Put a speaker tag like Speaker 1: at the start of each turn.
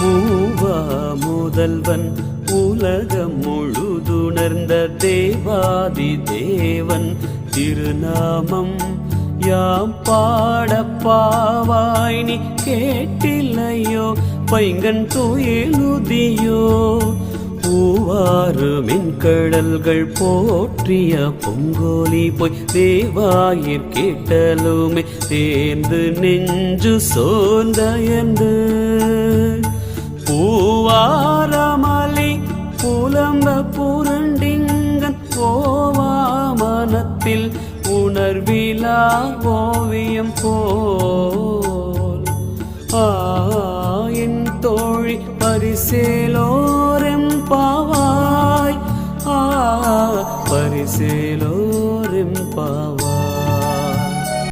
Speaker 1: மூவா முதல்வன் உலகம் முழுதுணர்ந்த தேவாதி தேவன் திருநாமம் யாம் பாடப்பாவாய் நீ கேட்டில்லையோ பைங்கன் துயிலுதியோ பூவாறு மின்கடல்கள் போற்றிய பொங்கோலி போய் தேவாயிற் கேட்டலுமே தேர்ந்து நெஞ்சு சோர்ந்தயர்ந்து பூவாரமலை புலம்ப புரண்டிங்கன் போவா மனத்தில் உணர்விலா ஓவியம் போல் என் தோழி பரிசேலோரெம்பாவாய் பரிசேலோரெம்பாவாய்.